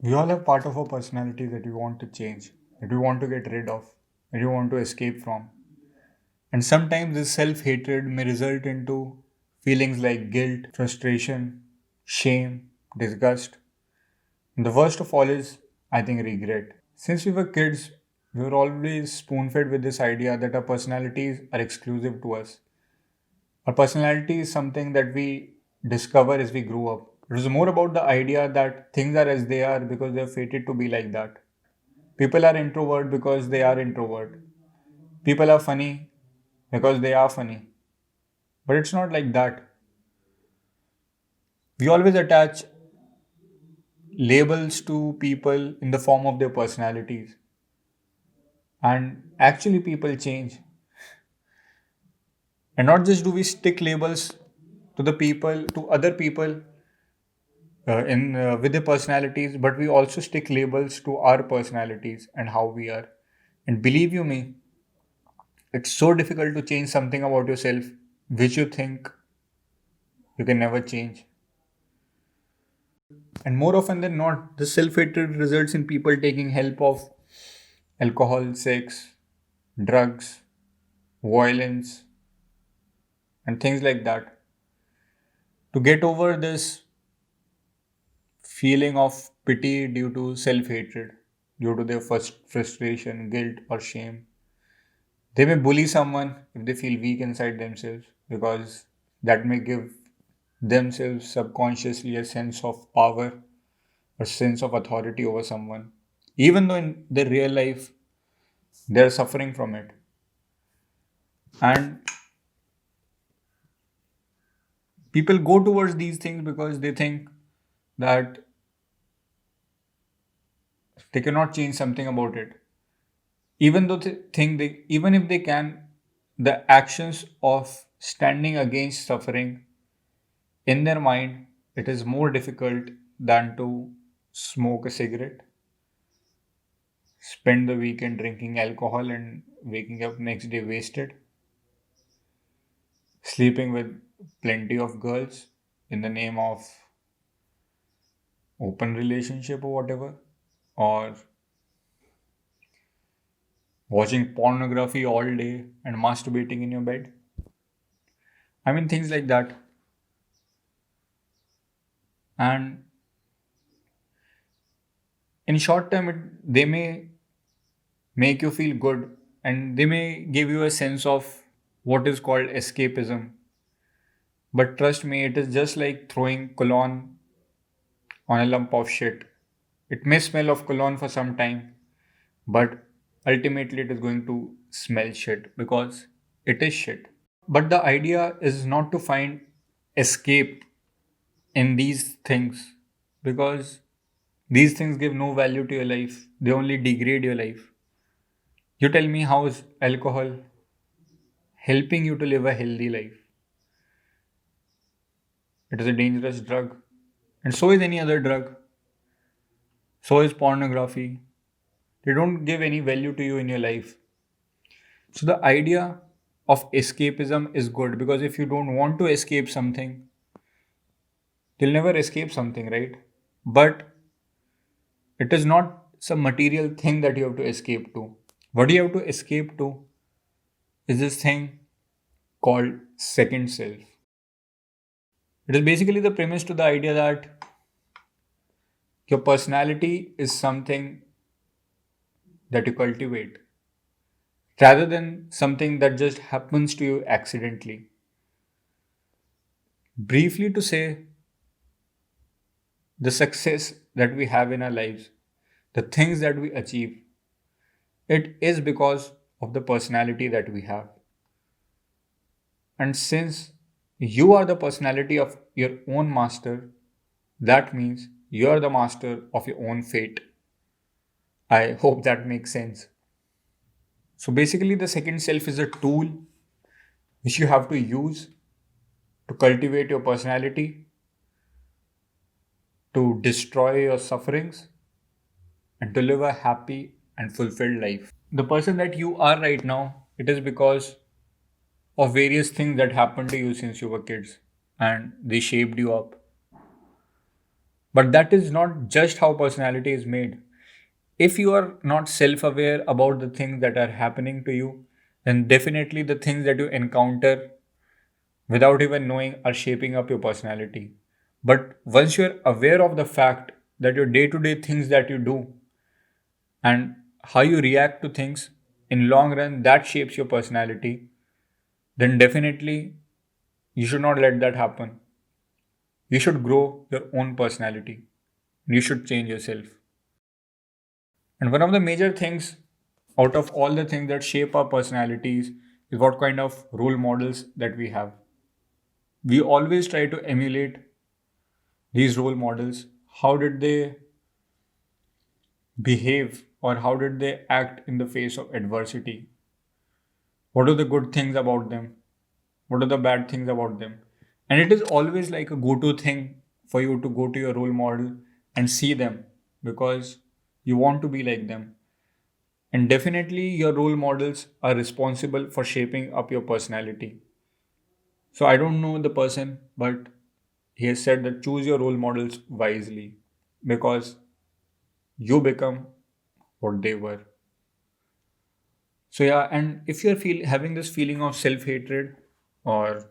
We all have part of our personality that we want to change, that we want to get rid of, that we want to escape from. And sometimes this self hatred may result into feelings like guilt, frustration, shame, disgust. And the worst of all is, I think, regret. Since we were kids, we were always spoon fed with this idea that our personalities are exclusive to us. Our personality is something that we discover as we grow up. It was more about the idea that things are as they are because they're fated to be like that. People are introvert because they are introvert. People are funny because they are funny. But it's not like that. We always attach labels to people in the form of their personalities. And actually, people change. And not just do we stick labels to the people, to other people in with their personalities, but we also stick labels to our personalities and how we are. And believe you me, it's so difficult to change something about yourself which you think you can never change. And more often than not, the self hatred results in people taking help of alcohol, sex, drugs, violence, and things like that to get over this feeling of pity due to self hatred, due to their first frustration, guilt, or shame. They may bully someone if they feel weak inside themselves because that may give themselves subconsciously a sense of power or sense of authority over someone, even though in their real life they're suffering from it. And people go towards these things because they think that they cannot change something about it. Even though they think they, even if they can, the actions of standing against suffering in their mind, it is more difficult than to smoke a cigarette, spend the weekend drinking alcohol and waking up next day wasted, sleeping with plenty of girls in the name of open relationship or whatever, or watching pornography all day and masturbating in your bed. I mean, things like that. And in short term, they may make you feel good and they may give you a sense of what is called escapism. But trust me, it is just like throwing cologne on a lump of shit. It may smell of cologne for some time, but ultimately it is going to smell shit because it is shit. But the idea is not to find escape in these things because these things give no value to your life, they only degrade your life. You tell me, how is alcohol helping you to live a healthy life? It is a dangerous drug, and so is any other drug, so is pornography. They don't give any value to you in your life. So the idea of escapism is good because if you don't want to escape something, you'll never escape something, right? But it is not some material thing that you have to escape to. What you have to escape to is this thing called second self. It is basically the premise to the idea that your personality is something that you cultivate rather than something that just happens to you accidentally. Briefly to say, the success that we have in our lives, the things that we achieve, it is because of the personality that we have. And since you are the personality of your own master, that means you are the master of your own fate. I hope that makes sense. So basically, the second self is a tool which you have to use to cultivate your personality, to destroy your sufferings, and to live a happy and fulfilled life. The person that you are right now, it is because of various things that happened to you since you were kids and they shaped you up. But that is not just how personality is made. If you are not self aware about the things that are happening to you, then definitely the things that you encounter without even knowing are shaping up your personality. But once you're aware of the fact that your day to day things that you do and how you react to things in long run that shapes your personality, then definitely you should not let that happen. You should grow your own personality. You should change yourself. And one of the major things out of all the things that shape our personalities is what kind of role models that we have. We always try to emulate these role models. How did they behave or how did they act in the face of adversity? What are the good things about them? What are the bad things about them? And it is always like a go to thing for you to go to your role model and see them because you want to be like them. And definitely, your role models are responsible for shaping up your personality. So, I don't know the person, but he has said that choose your role models wisely because you become what they were. So, yeah, and if you're having this feeling of self hatred or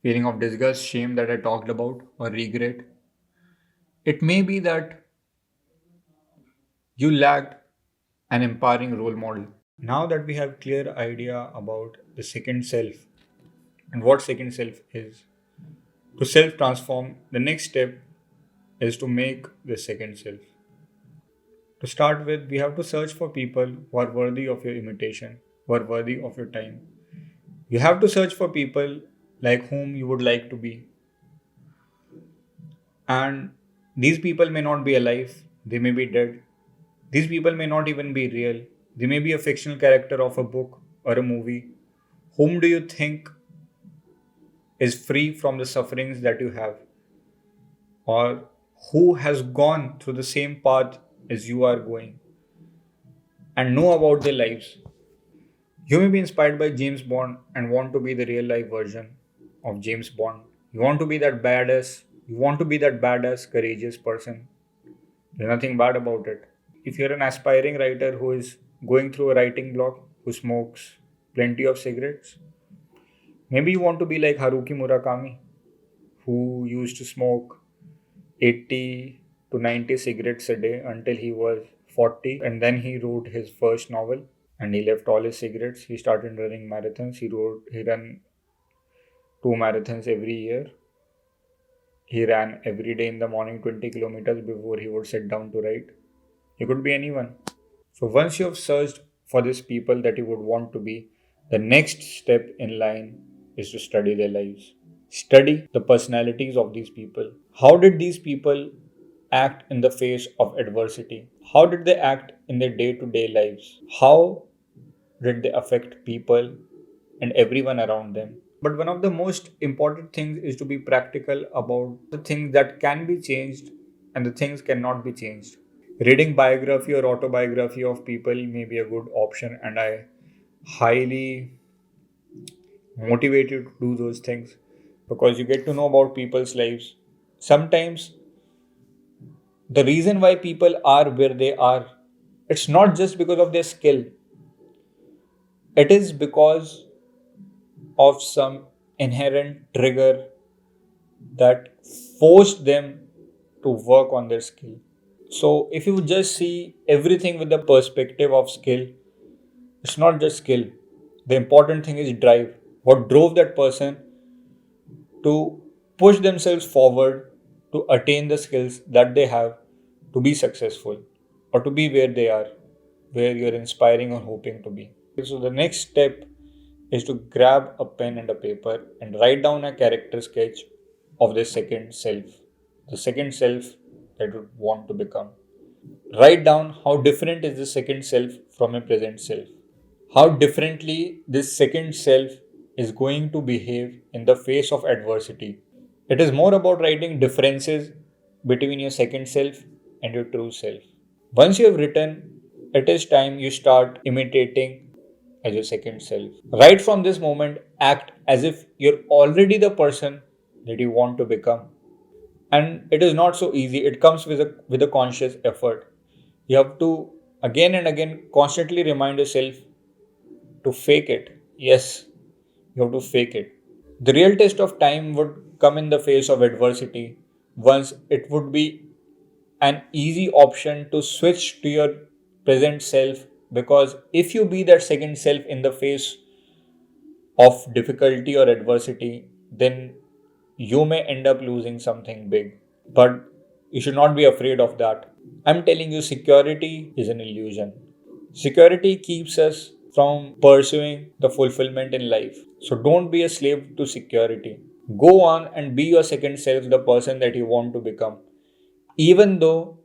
feeling of disgust, shame that I talked about, or regret, it may be that you lacked an empowering role model. Now that we have clear idea about the second self and what second self is, to self transform, the next step is to make the second self. To start with, we have to search for people who are worthy of your imitation, who are worthy of your time. You have to search for people like whom you would like to be. And these people may not be alive, they may be dead. These people may not even be real. They may be a fictional character of a book or a movie. Whom do you think is free from the sufferings that you have? Or who has gone through the same path as you are going and know about their lives? You may be inspired by James Bond and want to be the real life version of James Bond. You want to be that badass. You want to be that badass, courageous person. There's nothing bad about it. If you're an aspiring writer who is going through a writing block, who smokes plenty of cigarettes, maybe you want to be like Haruki Murakami, who used to smoke 80 to 90 cigarettes a day until he was 40, and then he wrote his first novel and he left all his cigarettes. He started running marathons. He ran 2 marathons every year. He ran every day in the morning 20 kilometers before he would sit down to write. He could be anyone. So once you have searched for these people that you would want to be, the next step in line is to study their lives. Study the personalities of these people. How did these people act in the face of adversity? How did they act in their day to day lives? How did they affect people and everyone around them? But one of the most important things is to be practical about the things that can be changed and the things cannot be changed. Reading biography or autobiography of people may be a good option, and I highly motivate you to do those things because you get to know about people's lives. Sometimes the reason why people are where they are, it's not just because of their skill, it is because of some inherent trigger that forced them to work on their skill. So, if you just see everything with the perspective of skill, it's not just skill. The important thing is drive. What drove that person to push themselves forward to attain the skills that they have to be successful or to be where they are, where you're inspiring or hoping to be. So, the next step is to grab a pen and a paper and write down a character sketch of the second self, the second self that you want to become. Write down how different is the second self from a present self. How differently this second self is going to behave in the face of adversity. It is more about writing differences between your second self and your true self. Once you have written, it is time you start imitating as your second self. Right from this moment, act as if you're already the person that you want to become. And it is not so easy. It comes with a conscious effort. You have to again and again constantly remind yourself to fake it. Yes, you have to fake it. The real test of time would come in the face of adversity. Once it would be an easy option to switch to your present self, because if you be that second self in the face of difficulty or adversity, then you may end up losing something big. But you should not be afraid of that. I'm telling you, security is an illusion. Security keeps us from pursuing the fulfillment in life. So don't be a slave to security. Go on and be your second self, the person that you want to become. Even though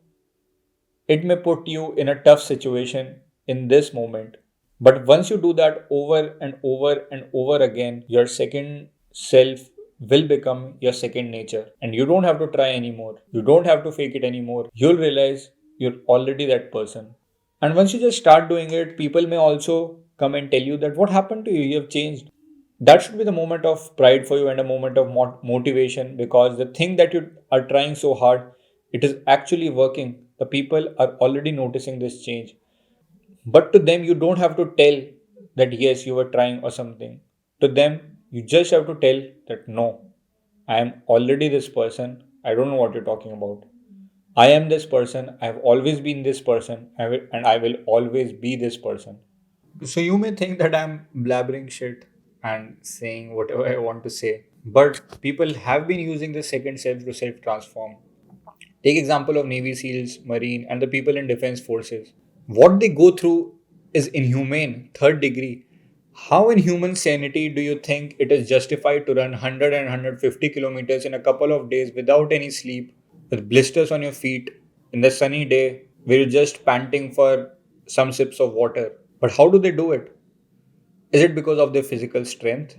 it may put you in a tough situation in this moment. But once you do that over and over and over again, your second self will become your second nature. And you don't have to try anymore. You don't have to fake it anymore. You'll realize you're already that person. And once you just start doing it, people may also come and tell you that what happened to you? You have changed. That should be the moment of pride for you and a moment of motivation, because the thing that you are trying so hard, it is actually working. The people are already noticing this change. But to them, you don't have to tell that yes, you were trying or something. To them, you just have to tell that no, I am already this person. I don't know what you're talking about. I am this person. I have always been this person. And I will always be this person. So you may think that I'm blabbering shit and saying whatever I want to say, but people have been using the second self to self transform. Take example of Navy SEALs, Marine, and the people in defense forces. What they go through is inhumane, third degree. How in human sanity do you think it is justified to run 100 and 150 kilometers in a couple of days without any sleep, with blisters on your feet, in the sunny day, where you're just panting for some sips of water? But how do they do it? Is it because of their physical strength?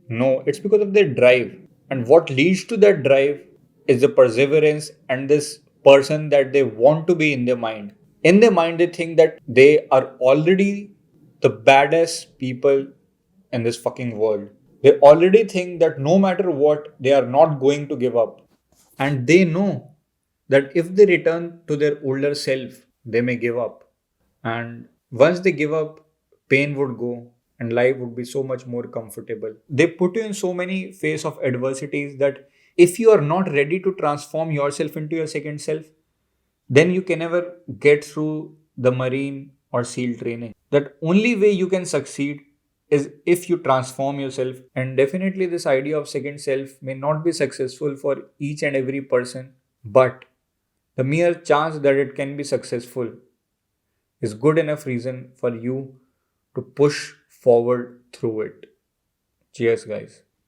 No, it's because of their drive. And what leads to that drive is the perseverance and this person that they want to be in their mind. In their mind, they think that they are already the baddest people in this fucking world. They already think that no matter what, they are not going to give up. And they know that if they return to their older self, they may give up. And once they give up, pain would go and life would be so much more comfortable. They put you in so many phase of adversities that if you are not ready to transform yourself into your second self, then you can never get through the marine or seal training. That only way you can succeed is if you transform yourself. And definitely this idea of second self may not be successful for each and every person, but the mere chance that it can be successful is good enough reason for you to push forward through it. Cheers, guys.